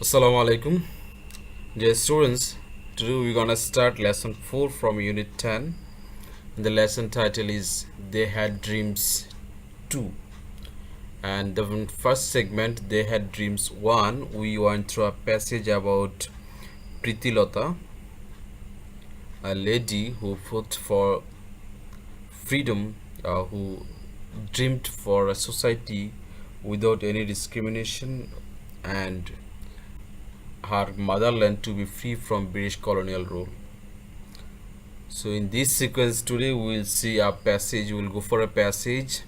Assalamu alaikum. Dear students, today we're gonna start lesson 4 from unit 10. The lesson title is They Had Dreams 2. And the first segment, They Had Dreams 1, we went through a passage about Pritilota, a lady who fought for freedom, who dreamed for a society without any discrimination and her motherland to be free from British colonial rule. So in this sequence today we will see a passage, we will go for a passage.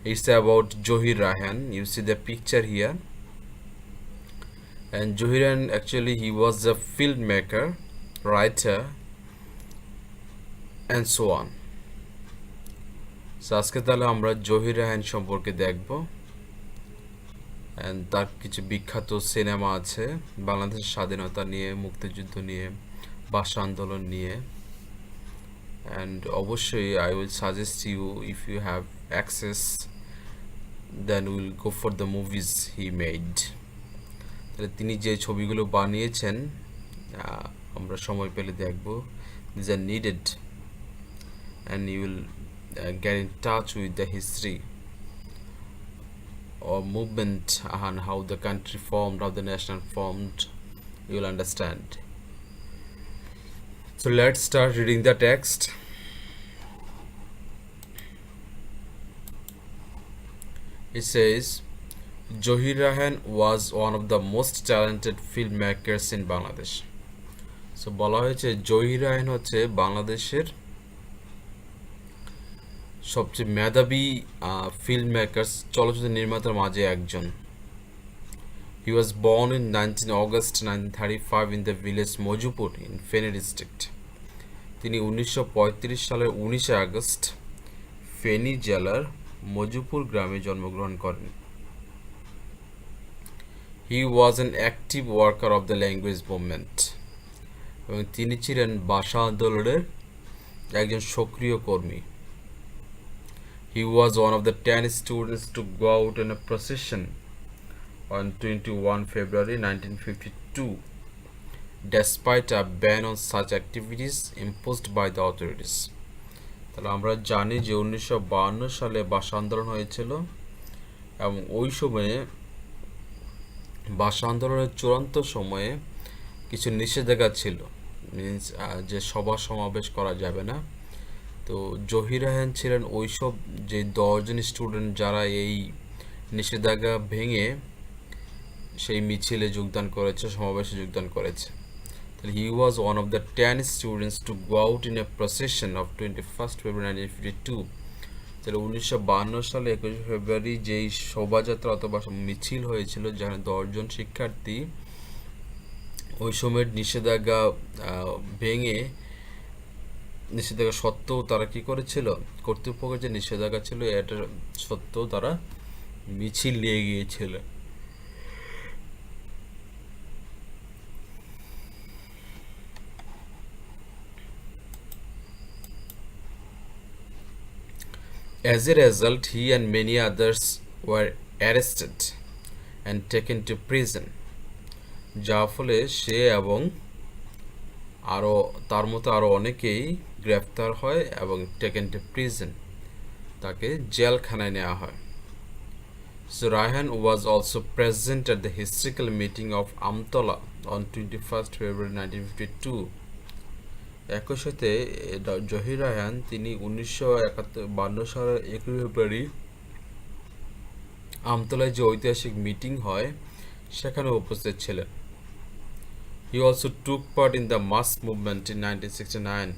It's about Johir Rahan. You see the picture here. And Johir Rahan, actually he was a filmmaker, writer and so on. So আজকে তাহলে আমরা জহির রায়হান সম্পর্কে দেখব। and তার কিছু বিখ্যাত cinema আছে বাংলাদেশের স্বাধীনতা নিয়ে, মুক্তিযুদ্ধ নিয়ে, ভাষা আন্দোলন নিয়ে। And obviously I will suggest you, if you have access, then we'll go for the movies he made. তাহলে তিনি যে ছবিগুলো বানিয়েছেন আমরা সময় পেলে দেখব। These are needed and you will get in touch with the history or movement and how the country formed, how the nation formed. You will understand. So let's start reading the text. It says, Johir Rahan was one of the most talented filmmakers in Bangladesh. So বলা হয়েছে জহির রায়হান হচ্ছে বাংলাদেশের সবচেয়ে মেধাবী ফিল্মমেকার্স, চলচ্চিত্র নির্মাতার মাঝে একজন। He was born in 19 August 1935 in the village Mojupur in Feni district. তিনি 1935 সালের 19 আগস্ট ফেনী জেলার মজুপুর গ্রামে জন্মগ্রহণ করেন। He was an active worker of the language movement. এবং তিনি ছিলেন ভাষা আন্দোলনের একজন সক্রিয় কর্মী। He was one of the 10 students to go out in a procession on 21 February 1952, despite a ban on such activities imposed by the authorities. তাহলে আমরা জানি যে 1952 সালে ভাষা আন্দোলন হয়েছিল এবং ওই সময়ে ভাষা আন্দোলনের চূড়ান্ত সময়ে কিছু নিষেধাজ্ঞা ছিল, মিনস যে সভা সমাবেশ করা যাবে না। তো জহির রায়হান ছিলেন ওইসব যে 10 জন স্টুডেন্ট যারা এই নিষেধাজ্ঞা ভেঙে সেই মিছিলে যোগদান করেছে, সমাবেশে যোগদান করেছে। তাহলে he was one of the 10 students to go out in a procession of 21 February 1952। তাহলে 1952 সালে 21 ফেব্রুয়ারি যেই শোভাযাত্রা অথবা মিছিল হয়েছিল, যেখানে 10 জন শিক্ষার্থী ওই সময়ের নিষেধাজ্ঞা ভেঙে, নিষেধাজ্ঞা সত্ত্বেও তারা কি করেছিল, কর্তৃপক্ষের যে নিষেধাজ্ঞা ছিল এটা সত্ত্বেও তারা মিছিল নিয়ে গিয়েছিল। As a result, he and many others were arrested and taken to prison. যার ফলে সে এবং আরও তার মতো আরও অনেকেই গ্রেফতার হয় এবং টেকেন টু প্রিজন, তাকে জেলখানায় নেওয়া হয়। So Rahan was also present at the historical meeting of Amtola on 21st February 1952. একই সাথে জহির রায়হান তিনি 1952 সালের 21 ফেব্রুয়ারি আমতলায় যে ঐতিহাসিক মিটিং হয় সেখানে উপস্থিত ছিলেন। He also took part in the mass movement in 1969.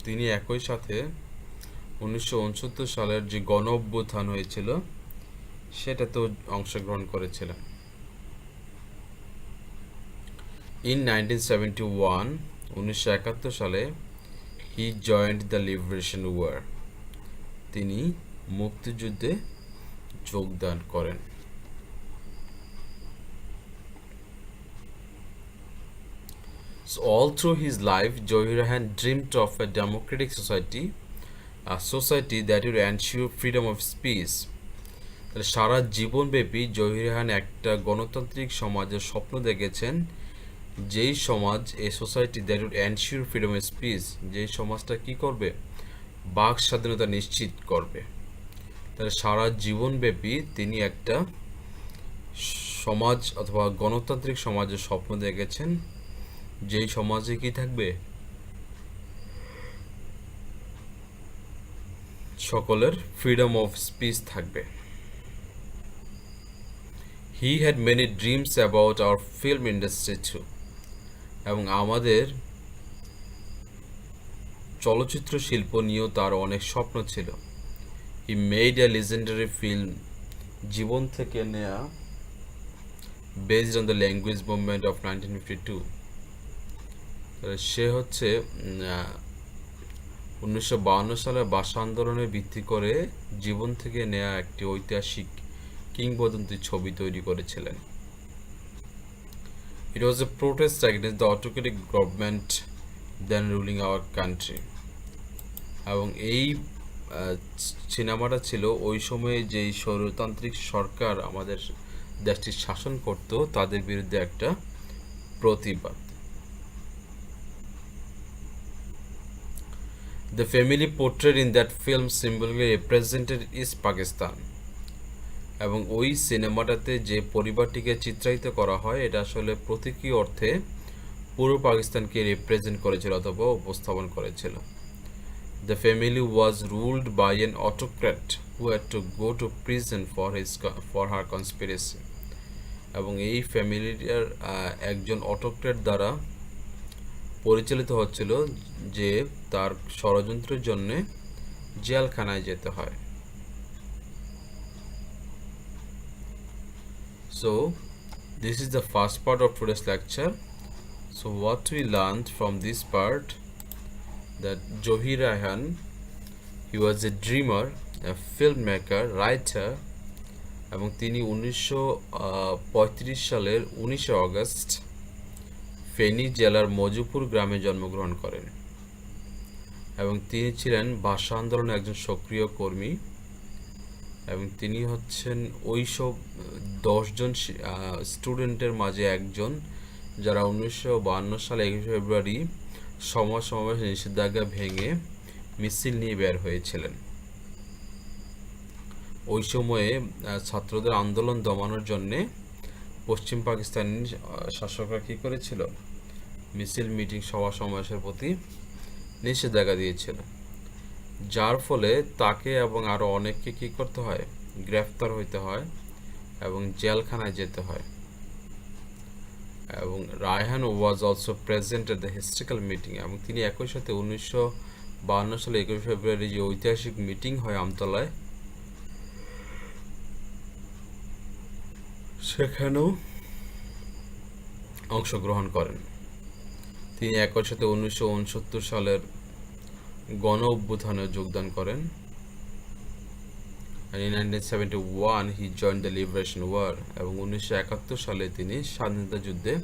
তিনি একই সাথে 1969 সালের যে গণ অভ্যুত্থান হয়েছিল সেটাতেও অংশগ্রহণ করেছিলেন। In 1971, 1971 সালে he joined the Liberation War. তিনি মুক্তিযুদ্ধে যোগদান করেন। So all through his life, Johir Rahan dreamed of a democratic society, a society that would ensure freedom of speech. তাহলে সারা জীবনব্যাপী জহির রায়হান একটা গণতান্ত্রিক সমাজের স্বপ্ন দেখেছেন, যেই সমাজ, a society that would ensure freedom of speech, যেই সমাজটা কি করবে, বাক স্বাধীনতা নিশ্চিত করবে। তাহলে সারা জীবনব্যাপী তিনি একটা সমাজ অথবা গণতান্ত্রিক সমাজের স্বপ্ন দেখেছেন, যেই সমাজে কি থাকবে, সকলের ফ্রিডম অফ স্পিচ থাকবে। He had many dreams about our film industry too, এবং আমাদের চলচ্চিত্র শিল্প নিয়েও তার অনেক স্বপ্ন ছিল। He made a legendary film, জীবন থেকে নেয়া, based on the language movement of 1952। সে হচ্ছে 1952 সালে ভাষা আন্দোলনের ভিত্তি করে জীবন থেকে নেয়া একটি ঐতিহাসিক কিংবদন্তি ছবি তৈরি করেছিলেন। It was a protest against the autocratic government then ruling our country. এবং এই সিনেমাটা ছিল ওই সময়ে যেই স্বৈরতান্ত্রিক সরকার আমাদের দেশটি শাসন করত তাদের বিরুদ্ধে একটা প্রতিবাদ। The family portrayed in that film symbolically represented East Pakistan. এবং ওই সিনেমাটাতে যে পরিবারটিকে চিত্রায়িত করা হয় এটা আসলে প্রতীকী অর্থে পূর্ব পাকিস্তানকে রিপ্রেজেন্ট করেছিল অথবা উপস্থাপন করেছিল। The family was ruled by an autocrat who had to go to prison for her conspiracy. এবং এই ফ্যামিলিটার একজন অটোক্র্যাট দ্বারা পরিচালিত হচ্ছিল, যে তার ষড়যন্ত্রের জন্য জেলখানায় যেতে হয়। So this is the first part of today's lecture. So what we learned from this part, that Johir Raihan, he was a dreamer, a filmmaker, writer, এবং তিনি 1935 সালের 19 আগস্ট ফেনী জেলার মজুপুর গ্রামে জন্মগ্রহণ করেন, এবং তিনি ছিলেন ভাষা আন্দোলনের একজন সক্রিয় কর্মী, এবং তিনি হচ্ছেন ওইসব 10 জন স্টুডেন্টের মাঝে একজন যারা 1952 সালে 21 ফেব্রুয়ারি সমাবেশ নিষেধাজ্ঞা ভেঙে মিছিল নিয়ে বের হয়েছিলেন। ওই সময়ে ছাত্রদের আন্দোলন দমানোর জন্যে পশ্চিম পাকিস্তানি শাসকরা কী করেছিল, মিছিল, মিটিং, সভা সমাবেশের প্রতি নিষেধাজ্ঞা দিয়েছিল, যার ফলে তাকে এবং আরও অনেককে কী করতে হয়, গ্রেফতার হইতে হয় এবং জেলখানায় যেতে হয়। এবং Raihan was also present at the historical meeting, এবং তিনি একই সাথে 1952 সালে 21 ফেব্রুয়ারি যে ঐতিহাসিক মিটিং হয় আমতলায়, সেখানেও অংশগ্রহণ করেন। তিনি একই সাথে 1969 সালের গণ অভ্যুত্থানে যোগদান করেন। And in 1971 he joined the Liberation War, এবং 1971 সালে তিনি স্বাধীনতা যুদ্ধে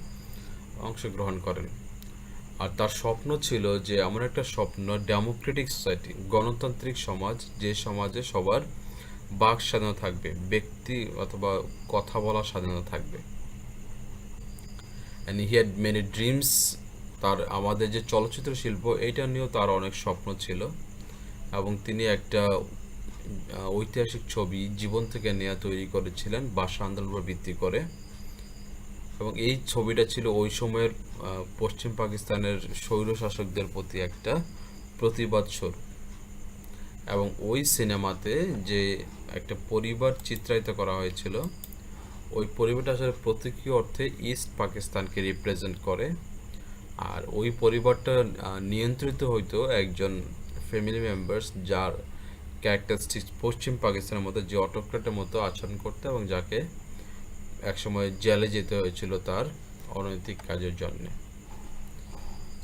অংশগ্রহণ করেন। আর তার স্বপ্ন ছিল যে এমন একটা স্বপ্ন, ডেমোক্রেটিক সোসাইটি, গণতান্ত্রিক সমাজ, যে সমাজে সবার বাক স্বাধীনতা থাকবে, ব্যক্তি অথবা কথা বলার স্বাধীনতা থাকবে। And he had many dreams. তার আমাদের যে চলচ্চিত্র শিল্প এইটা নিয়েও তার অনেক স্বপ্ন ছিল, এবং তিনি একটা ঐতিহাসিক ছবি জীবন থেকে নেয়া তৈরি করেছিলেন ভাষা আন্দোলনের উপর ভিত্তি করে, এবং এই ছবিটা ছিল ওই সময়ের পশ্চিম পাকিস্তানের স্বৈরশাসকদের প্রতি একটা প্রতিবাদ স্বরূপ। এবং ওই সিনেমাতে যে একটা পরিবার চিত্রায়িত করা হয়েছিল, ওই পরিবারটা আসলে প্রতীকী অর্থে ইস্ট পাকিস্তানকে রিপ্রেজেন্ট করে, আর ওই পরিবারটা নিয়ন্ত্রিত হইতো একজন ফ্যামিলি মেম্বার্স যার ক্যারেক্টারিস্টিক্স পশ্চিম পাকিস্তানের মতো, যে অটোক্র্যাটের মতো আচরণ করতে, এবং যাকে একসময় জেলে যেতে হয়েছিল তার অনৈতিক কাজের জন্য।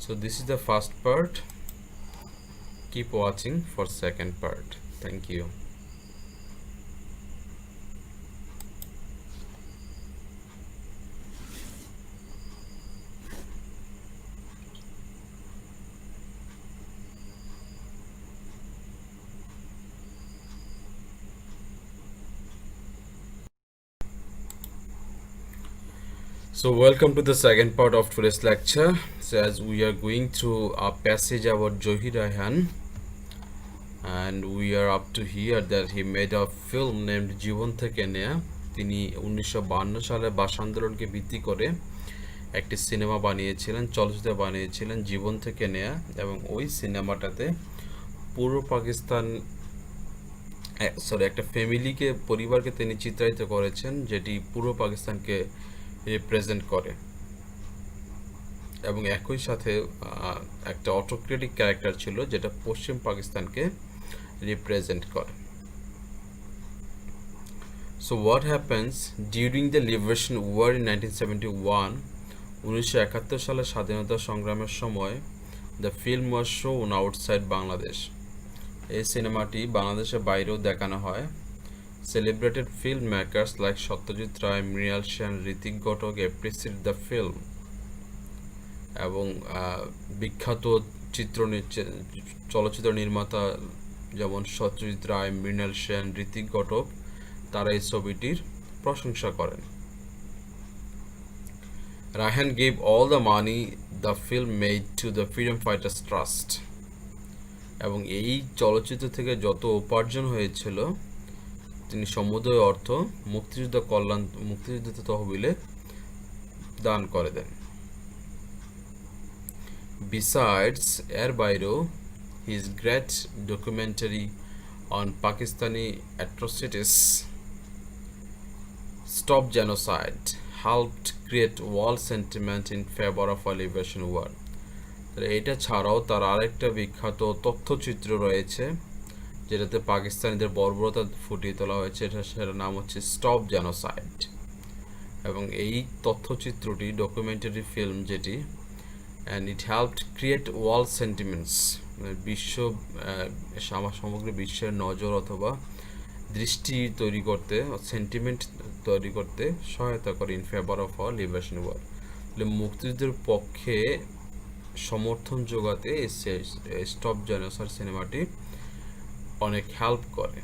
So this is the first part, keep watching for second part. Thank you. So, welcome to the second part of today's lecture. So, as we are going through a passage about Johir Raihan, and we are up to here that he made a film named জীবন থেকে নেয়া। তিনি 1952 সালে ভাষা আন্দোলনকে ভিত্তি করে একটি cinema বানিয়েছিলেন, চলচ্চিত্র বানিয়েছিলেন জীবন থেকে নেয়া, এবং ওই সিনেমাটাতে পূর্ব পাকিস্তান একটা ফ্যামিলিকে, পরিবারকে তিনি চিত্রায়িত করেছেন যেটি পূর্ব পাকিস্তানকে রিপ্রেজেন্ট করে, এবং একই সাথে একটা অটোক্রেটিক ক্যারেক্টার ছিল যেটা পশ্চিম পাকিস্তানকে represent করে. So what happens during the Liberation War in 1971? 1971 সালে স্বাধীনতা সংগ্রামের সময় the film was shown outside Bangladesh. এই সিনেমাটি বাংলাদেশের বাইরেও দেখানো হয়। Celebrated filmmakers like Satyajit Ray, Mrinal Sen, Ritwik Ghatak appreciated the film, এবং বিখ্যাত চলচ্চিত্র নির্মাতা যেমন সত্যজিৎ রায়, মৃণাল সেন, ঋত্বিক ঘটক তারা এই ছবিটির প্রশংসা করেন। Raihan gave all the money the film made to the Freedom Fighters Trust, এবং এই চলচ্চিত্র থেকে যত উপার্জন হয়েছিল তিনি সমুদয় অর্থ মুক্তিযুদ্ধ তহবিলে দান করে দেন। Besides, এর বাইরেও his great documentary on Pakistani atrocities, Stop Genocide, helped create world sentiment in favor of a liberation war. এটা ছাড়াও তার আরেকটা বিখ্যাত তথ্যচিত্র রয়েছে যেটাতে পাকিস্তানিদের বর্বরতা ফুটিয়ে তোলা হয়েছে, সেটার নাম হচ্ছে স্টপ জেনোসাইড, এবং এই তথ্যচিত্রটি ডকুমেন্টারি ফিল্ম যেটি and it helped create world sentiments, সমগ্র বিশ্বের নজর অথবা দৃষ্টি তৈরি করতে, সেন্টিমেন্ট তৈরি করতে সহায়তা করে in favour of a liberation war. মুক্তিযুদ্ধের পক্ষে সমর্থন যোগাতে স্টপ জেনোসাইড সিনেমাটি অনেক হেল্প করে।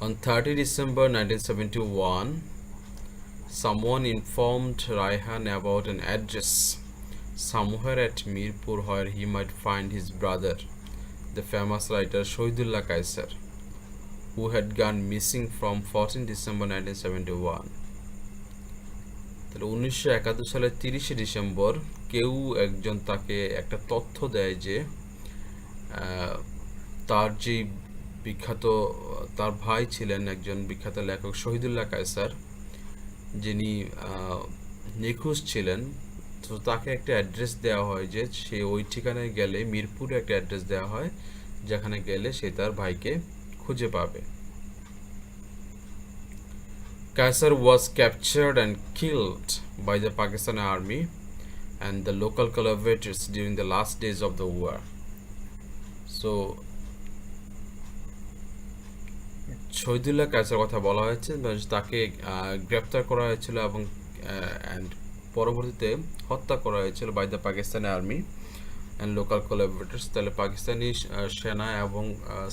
On 30 December 1971, someone informed Raihan about an address somewhere at Mirpur where he might find his brother, the famous writer Shahidullah Kaisar, who had gone missing from 14 December 1971. 1971 সালের 30 December কেউ একজন তাকে একটা তথ্য দেয় যে তার যে বিখ্যাত তার ভাই ছিলেন একজন বিখ্যাত লেখক শহীদুল্লাহ কায়সার, যিনি নিখোঁজ ছিলেন। তো তাকে একটা অ্যাড্রেস দেওয়া হয় যে সে ওই ঠিকানায় গেলে, মিরপুরে একটা অ্যাড্রেস দেওয়া হয় যেখানে গেলে সে তার ভাইকে খুঁজে পাবে। Kaisar was captured and killed by the Pakistani army and the local collaborators during the last days of the war. So Shahidullah Kaiser কথা বলা হয়েছে, তাকে গ্রেপ্তার করা হয়েছিল এবং পরবর্তীতে হত্যা করা হয়েছিল by the Pakistani army and local collaborators. তাহলে পাকিস্তানি সেনা এবং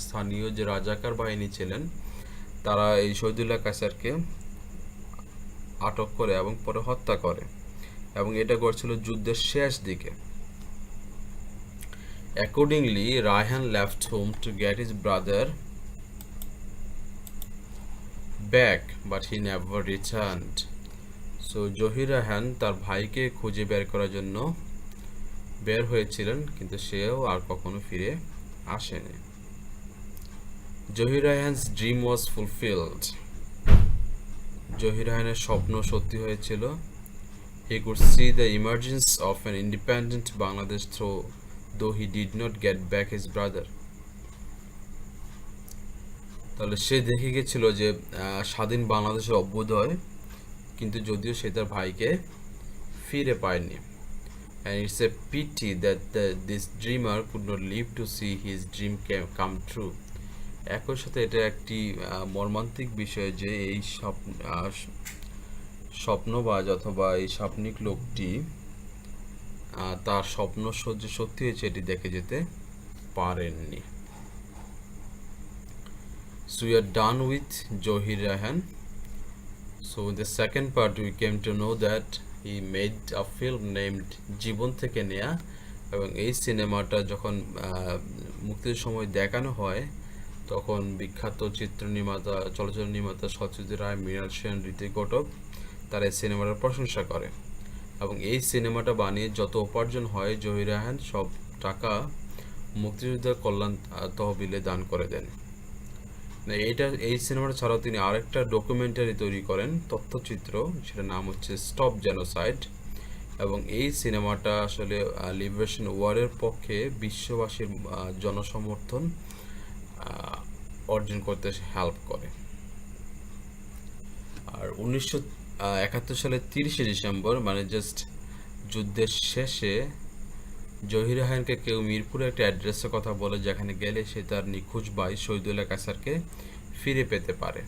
স্থানীয় যে রাজাকার বাহিনী ছিলেন তারা এই শহীদুল্লাহ কায়সারকে আটক করে এবং পরে হত্যা করে, এবং এটা ঘটছিল যুদ্ধের শেষ দিকে। Accordingly, Raihan left home to get his brother back, but he never returned. So Zahir Raihan তার ভাইকে খুঁজে বের করার জন্য বের হয়েছিলেন, কিন্তু সেও আর কখনো ফিরে আসেনি। Zahir রায়হান's dream was fulfilled. Zahir রায়হানের স্বপ্ন সত্যি হয়েছিল। He could see the emergence of an independent Bangladesh though he did not get back his brother. তাহলে সে দেখে গেছিল যে স্বাধীন বাংলাদেশের অভ্যুদয়, কিন্তু যদিও সে তার ভাইকে ফিরে পায়নি। And it's a pity that this dreamer could not live to see his dream come true. একই সাথে এটা একটি মর্মান্তিক বিষয় যে এই স্বপ্নবাজ অথবা এই স্বপ্নিক লোকটি তার স্বপ্ন সত্যি হয়েছে এটি দেখে যেতে পারেননি। So we are done with Johir Raihan. So in the second part we came to know that he made a film named জীবন থেকে নেয়া, এবং এই সিনেমাটা যখন মুক্তির সময় দেখানো হয় তখন বিখ্যাত চিত্র নির্মাতা চলচ্চিত্র নির্মাতা সত্যজিৎ রায়, মৃণাল সেন, ঋত্বিক ঘটক তারা এই সিনেমাটার প্রশংসা করে, এবং এই সিনেমাটা বানিয়ে যত উপার্জন হয় জহির রায়হান সব টাকা মুক্তিযোদ্ধা কল্যাণ তহবিলে দান করে দেন। এই সিনেমাটা ছাড়াও তিনি আরেকটা ডকুমেন্টারি তৈরি করেন তথ্যচিত্র, সেটার নাম হচ্ছে স্টপ জেনোসাইড, এবং এই সিনেমাটা আসলে লিবারেশন ওয়ারের পক্ষে বিশ্ববাসীর জনসমর্থন অর্জন করতে হেল্প করে। আর 1971 সালের 30শে ডিসেম্বর, মানে জাস্ট যুদ্ধের শেষে, জহির রায়হানকে কেউ মিরপুরে একটা অ্যাড্রেসের কথা বলে যেখানে গেলে সে তার নিখোঁজ ভাই শহীদুল্লাহ কায়সারকে ফিরে পেতে পারে,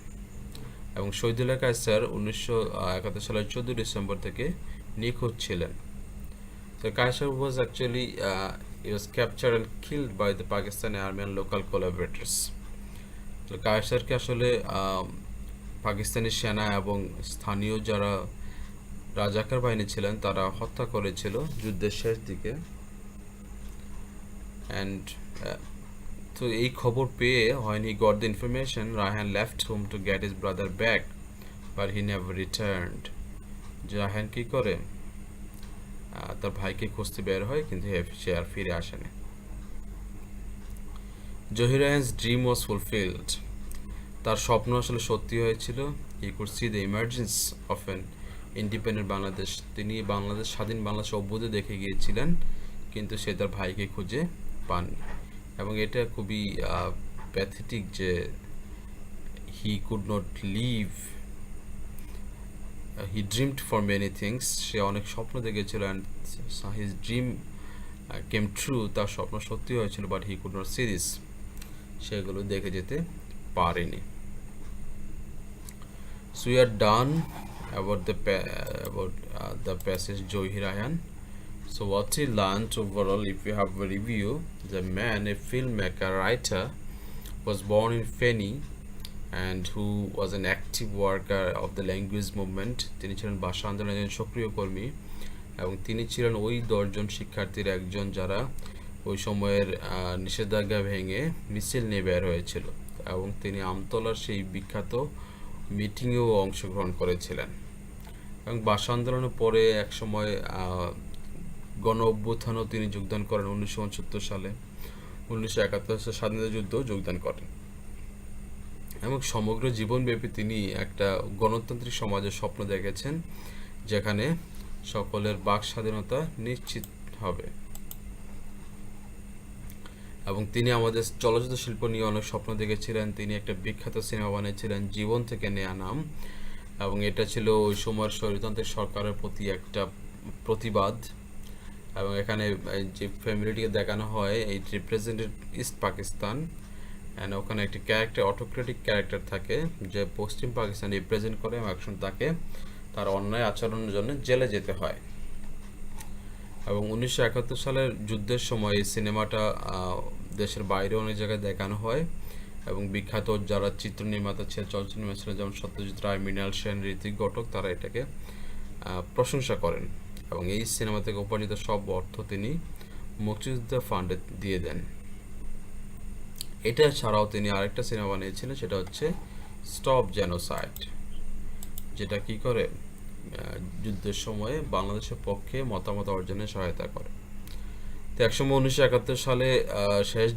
এবং শহীদুল্লাহ কায়সার 1971 সালের 14 ডিসেম্বর থেকে নিখোঁজ ছিলেন। তো Kaiser was actually he was captured and killed by the Pakistani army and local collaborators. তো কায়সারকে আসলে পাকিস্তানি সেনা এবং স্থানীয় যারা রাজাকার বাহিনী ছিলেন তারা হত্যা করেছিল যুদ্ধের শেষ দিকে। অ্যান্ড তো এই খবর পেয়ে when he got the information, Rayhan left home to get his brother back, but he never returned. Raihan কি করে, তার ভাইকে খুঁজতে বের হয়, কিন্তু সে আর ফিরে আসেনি। Zahir রায়হান's dream was fulfilled. তার স্বপ্ন আসলে সত্যি হয়েছিল। he could see the emergence of an independent Bangladesh. তিনি বাংলাদেশ, স্বাধীন বাংলাদেশ অভ্যুদয় দেখে গিয়েছিলেন, কিন্তু সে তার ভাইকে খুঁজে পাননি, এবং এটা খুবই প্যাথেটিক যে he could not leave. He dreamed for many things. সে অনেক স্বপ্ন দেখেছিল, and his dream came true. তার স্বপ্ন সত্যি হয়েছিল, but he could not see this. সেগুলো দেখে যেতে পারেনি। So we are done about the passage Jahir Rayhan. So what we learned overall, if we have a review, the man, a filmmaker, writer, was born in Feni and who was an active worker of the language movement. তিনি ছিলেন ভাষা আন্দোলনের একজন সক্রিয় কর্মী, এবং তিনি ছিলেন ওই 10 জন শিক্ষার্থীর একজন যারা ওই সময়ের নিষেধাজ্ঞা ভেঙে মিছিল নিয়ে বের হয়েছিল, এবং তিনি আমতলার সেই বিখ্যাত মিটিংয়েও অংশগ্রহণ করেছিলেন। এবং ভাষা আন্দোলনের পরে এক সময় গণ অভ্যুত্থানেও তিনি যোগদান করেন। 1969 সালে 1971 সালে স্বাধীনতা যুদ্ধেও যোগদান করেন, এবং সমগ্র জীবনব্যাপী তিনি একটা গণতান্ত্রিক সমাজের স্বপ্ন দেখেছেন যেখানে সকলের বাক স্বাধীনতা নিশ্চিত হবে, এবং তিনি আমাদের চলচ্চিত্র শিল্প নিয়ে অনেক স্বপ্ন দেখেছিলেন। তিনি একটা বিখ্যাত সিনেমা বানিয়েছিলেন জীবন থেকে নেয়া নাম, এবং এটা ছিল ওই সময়ের স্বৈরতান্ত্রিক সরকারের প্রতি একটা প্রতিবাদ, এবং এখানে যে ফ্যামিলিটিকে দেখানো হয় ইট রিপ্রেজেন্টেড ইস্ট পাকিস্তান, অ্যান্ড ওখানে একটি ক্যারেক্টার, অটোক্রেটিক ক্যারেক্টার থাকে যে পশ্চিম পাকিস্তান রিপ্রেজেন্ট করে, এবং একসময় তাকে তার অন্যায় আচরণের জন্য জেলে যেতে হয়। এবং 1971 সালের যুদ্ধের সময় এই সিনেমাটা দেশের বাইরে অনেক জায়গায় দেখানো হয়, এবং বিখ্যাত যারা চিত্র নির্মাতা ছিলেন, চলচ্চিত্র নির্মাতা ছিলেন, যেমন সত্যজিৎ রায়, মৃণাল সেন, ঋত্বিক ঘটক, তারা এটাকে প্রশংসা করেন, এবং এই সিনেমা থেকে উপার্জিত সব অর্থ তিনি মুক্তিযুদ্ধ ফান্ডে দিয়ে দেন। এটা ছাড়াও তিনি আরেকটা সিনেমা বানিয়েছিলেন, সেটা হচ্ছে স্টপ জেনোসাইড, যেটা কি করে যুদ্ধের সময়ে বাংলাদেশের পক্ষে মতামত অর্জনে সহায়তা করে। তো একসময় 1971 সালে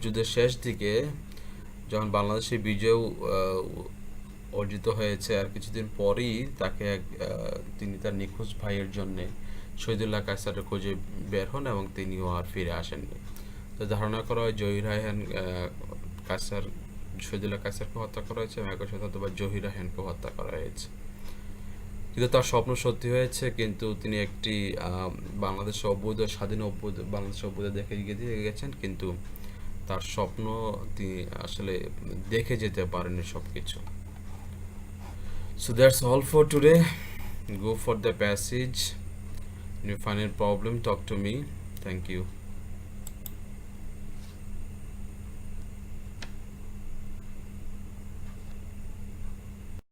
যুদ্ধের শেষ দিকে যখন বাংলাদেশের বিজয় অর্জিত হয়েছে, আর কিছুদিন পরেই তাকে তিনি তার নিখোঁজ ভাইয়ের জন্য শহীদুল্লাহ কায়সারের খোঁজে বের হন, এবং তিনিও আর ফিরে আসেননি। তো ধারণা করা হয় জহির রায়হান শহীদুল্লাহ কায়সারকে হত্যা করা হয়েছে, এবং একই সাথে জহির রায়হানকে হত্যা করা হয়েছে। কিন্তু তার স্বপ্ন সত্যি হয়েছে, কিন্তু তিনি একটি বাংলাদেশের অভ্যুদয়, স্বাধীন অভ্যুদয়, বাংলাদেশের অভ্যুদয় দেখে গেছেন, কিন্তু তার স্বপ্ন তিনি আসলে দেখে যেতে পারেননি সবকিছু। So that's all for today. Go for the passage. If you find a problem, talk to me. Thank you.